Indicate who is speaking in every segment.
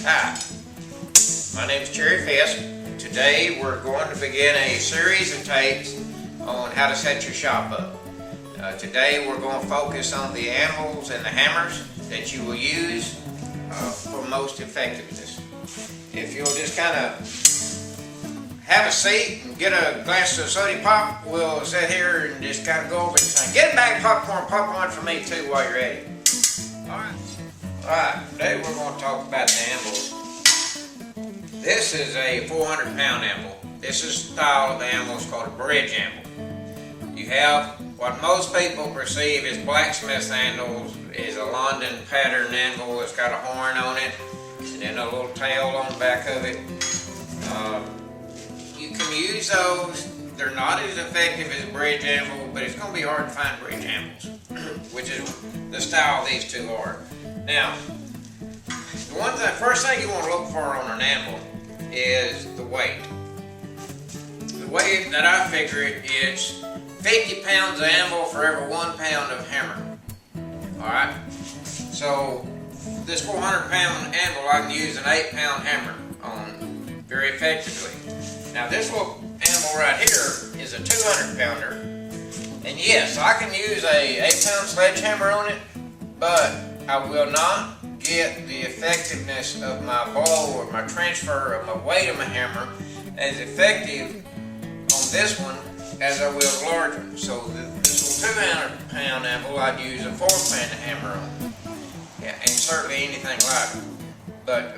Speaker 1: Hi, my name is Fisk. Today we're going to begin a series of tapes on how to set your shop up. Today we're going to focus on the anvils and the hammers that you will use for most effectiveness. If you'll just kind of have a seat and get a glass of soda pop, we'll sit here and just kind of go over everything. Get a bag of popcorn, pop one for me too while you're at it. Alright, today we're going to talk about the anvils. This is a 400-pound anvil. This is the style of anvil is called a bridge anvil. You have what most people perceive as blacksmith anvils is a London pattern anvil that's got a horn on it and then a little tail on the back of it. You can use those. They're not as effective as a bridge anvil, but it's going to be hard to find bridge anvils, which is the style these two are. Now, first thing you want to look for on an anvil is the weight. The weight that I figure it's 50 pounds of anvil for every 1 pound of hammer. Alright? So, this 400-pound anvil I can use an 8-pound hammer on very effectively. Now, this little anvil right here is a 200-pounder. And yes, I can use a 8-pound sledgehammer on it, but I will not get the effectiveness of my blow or my transfer of my weight of my hammer as effective on this one as I will the large one. So this little 200-pound anvil I'd use a 4-pound hammer on. Yeah, and certainly anything lighter. But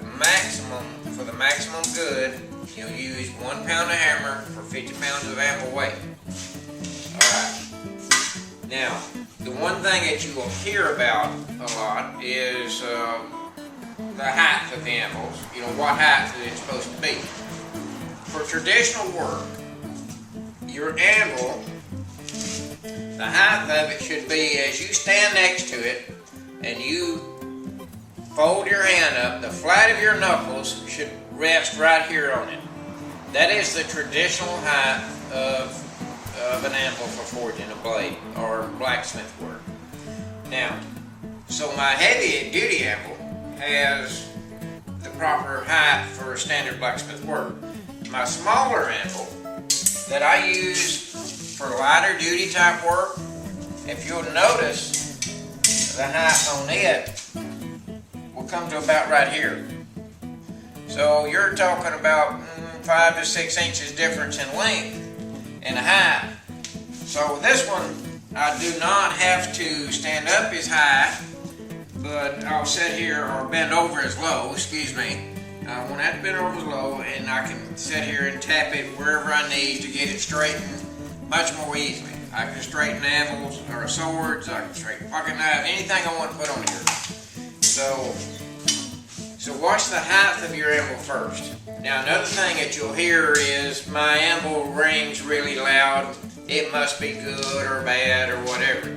Speaker 1: for the maximum good, you'll use 1 pound of hammer for 50 pounds of anvil weight. Alright. Now, the one thing that you will hear about a lot is the height of the anvils. You know, what height is it supposed to be. For traditional work, your anvil, the height of it should be as you stand next to it and you fold your hand up, the flat of your knuckles should rest right here on it. That is the traditional height of an anvil for forging a blade or blacksmith work. Now, so my heavy duty anvil has the proper height for standard blacksmith work. My smaller anvil that I use for lighter duty type work, if you'll notice, the height on it will come to about right here. So you're talking about 5 to 6 inches difference in length and height. So this one, I do not have to stand up as high, but I'll sit here or bend over as low, excuse me. I won't have to bend over as low, and I can sit here and tap it wherever I need to get it straightened much more easily. I can straighten anvils or swords, I can straighten pocket knives, anything I want to put on here. So watch the height of your anvil first. Now another thing that you'll hear is my anvil rings really loud. It must be good or bad or whatever.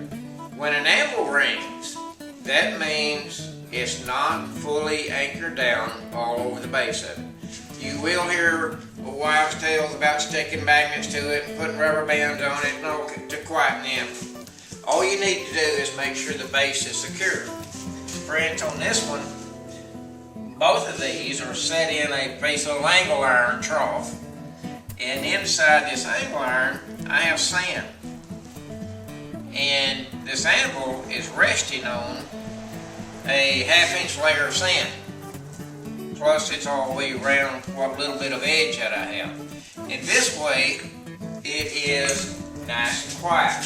Speaker 1: When an anvil rings, that means it's not fully anchored down all over the base of it. You will hear wives' tales about sticking magnets to it and putting rubber bands on it to quieten the anvil. All you need to do is make sure the base is secure. For instance, on this one, both of these are set in a piece of angle iron trough. And inside this angle iron, I have sand. And this anvil is resting on a 1/2-inch layer of sand. Plus it's all the way around what little bit of edge that I have. And this way, it is nice and quiet.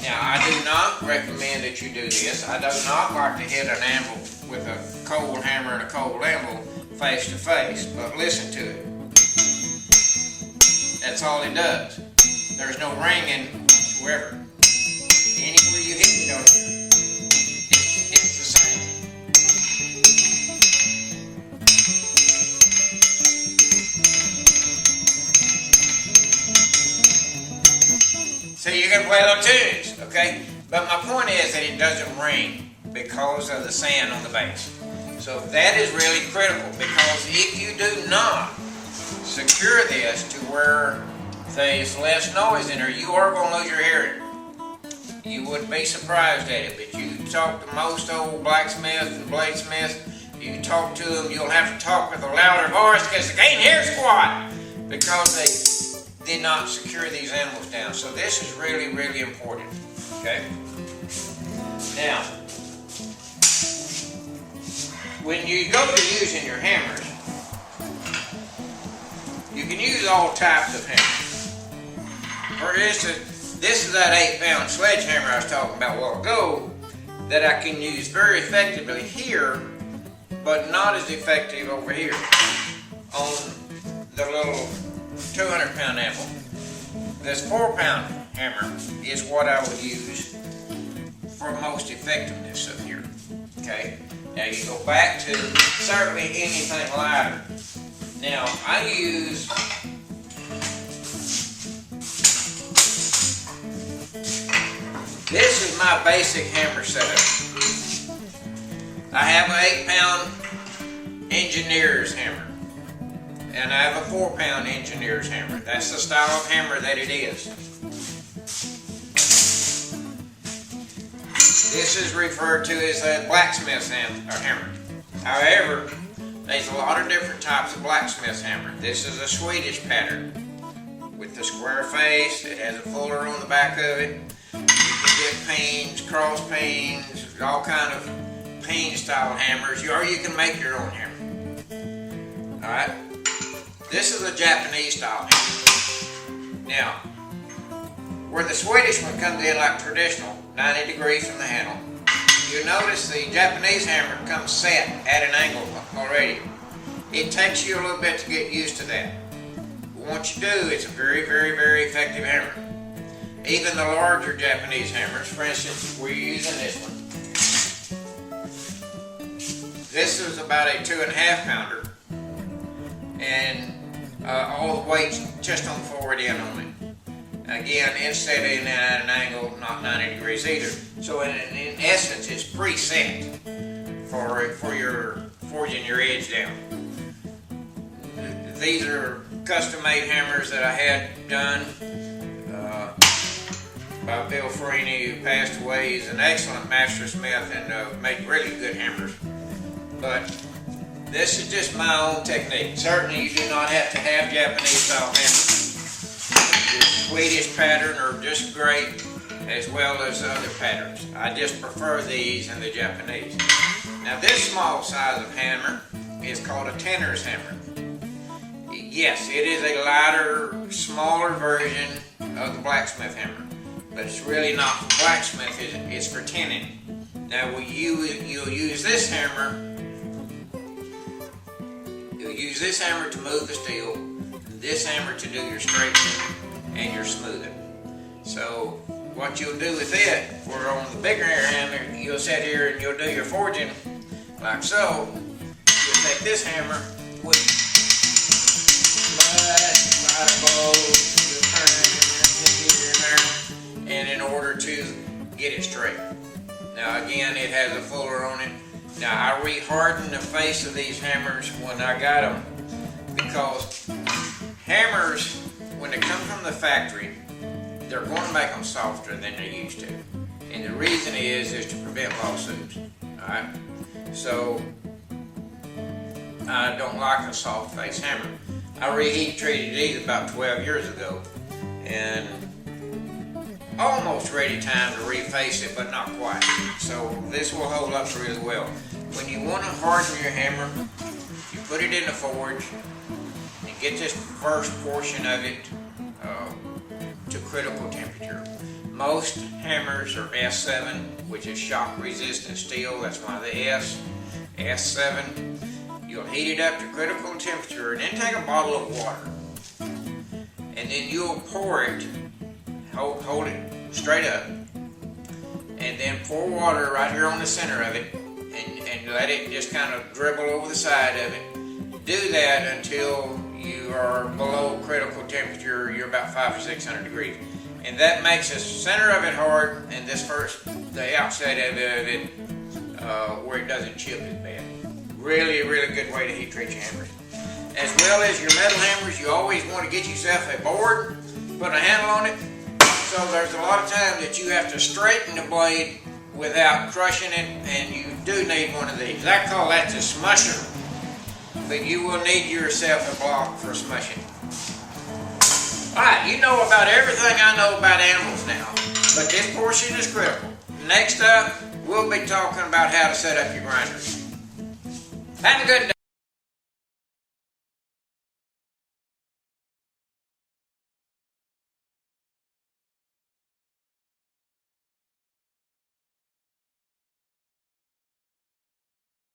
Speaker 1: Now, I do not recommend that you do this. I do not like to hit an anvil with a cold hammer and a cold anvil face to face, but listen to it. That's all it does. There's no ringing whatsoever. Anywhere you hit it on it, it's the same. So you can play little tunes, okay? But my point is that it doesn't ring because of the sand on the base. So that is really critical, because if you do not secure this to where there's less noise in there, you are going to lose your hearing. You wouldn't be surprised at it, but you talk to most old blacksmiths and bladesmiths, You talk to them, you'll have to talk with a louder voice because they can't hear squat because they did not secure these animals down. So this is really, really important. Okay? Now, when you go to using your hammers, you can use all types of hammers. For instance, this is that 8-pound sledgehammer I was talking about a while ago that I can use very effectively here, but not as effective over here on the little 200-pound anvil. This 4-pound hammer is what I would use for most effectiveness up here. Okay? Now you go back to certainly anything lighter. Now I use this is my basic hammer setup. I have an 8-pound engineer's hammer, and I have a 4-pound engineer's hammer. That's the style of hammer that it is. This is referred to as a blacksmith's hammer. However, there's a lot of different types of blacksmith's hammer. This is a Swedish pattern with the square face. It has a fuller on the back of it. You can get panes, cross panes, all kind of pane style hammers, or you can make your own hammer. Alright? This is a Japanese style hammer. Now, where the Swedish one comes in like traditional, 90 degrees from the handle, you notice the Japanese hammer comes set at an angle already. It takes you a little bit to get used to that. But once you do, it's a very, very, very effective hammer. Even the larger Japanese hammers, for instance, we're using this one. This is about a 2.5-pounder, and all the weight's just on forward end only. Again, instead in at an angle, not 90 degrees either. So in essence, it's preset for your forging your edge down. These are custom-made hammers that I had done by Bill Farini, who passed away. He's an excellent master smith and made really good hammers. But this is just my own technique. Certainly, you do not have to have Japanese-style hammers. The Swedish pattern are just great, as well as other patterns. I just prefer these and the Japanese. Now this small size of hammer is called a tenner's hammer. Yes, it is a lighter, smaller version of the blacksmith hammer, but it's really not for blacksmith, it's for tinning. Now you'll use this hammer, to move the steel, this hammer to do your straightening and your smoothing. So what you'll do with it, where on the bigger hammer, you'll sit here and you'll do your forging like so. You'll take this hammer with slide a bowl, you'll turn it in there, and in order to get it straight. Now again, it has a fuller on it. Now I re-hardened the face of these hammers when I got them, because hammers, when they come from the factory, they're going to make them softer than they used to. And the reason is to prevent lawsuits. Alright? So, I don't like a soft face hammer. I reheat treated these about 12 years ago, and almost ready time to reface it, but not quite. So this will hold up really well. When you want to harden your hammer, you put it in the forge and get this first portion of it to critical temperature. Most hammers are S7, which is shock resistant steel. That's why the S7. You'll heat it up to critical temperature and then take a bottle of water. And then you'll pour it, hold it straight up, and then pour water right here on the center of it and let it just kind of dribble over the side of it. Do that until you are below critical temperature. You're about 500 or 600 degrees. And that makes the center of it hard, and the outside of it where it doesn't chip as bad. Really, really good way to heat treat your hammers. As well as your metal hammers, you always want to get yourself a board, put a handle on it. So there's a lot of times that you have to straighten the blade without crushing it, and you do need one of these. I call that the smusher, but you will need yourself a block for smushing. Alright, you know about everything I know about Anvils now, but this portion is critical. Next up, we'll be talking about how to set up your grinders. Have a good day.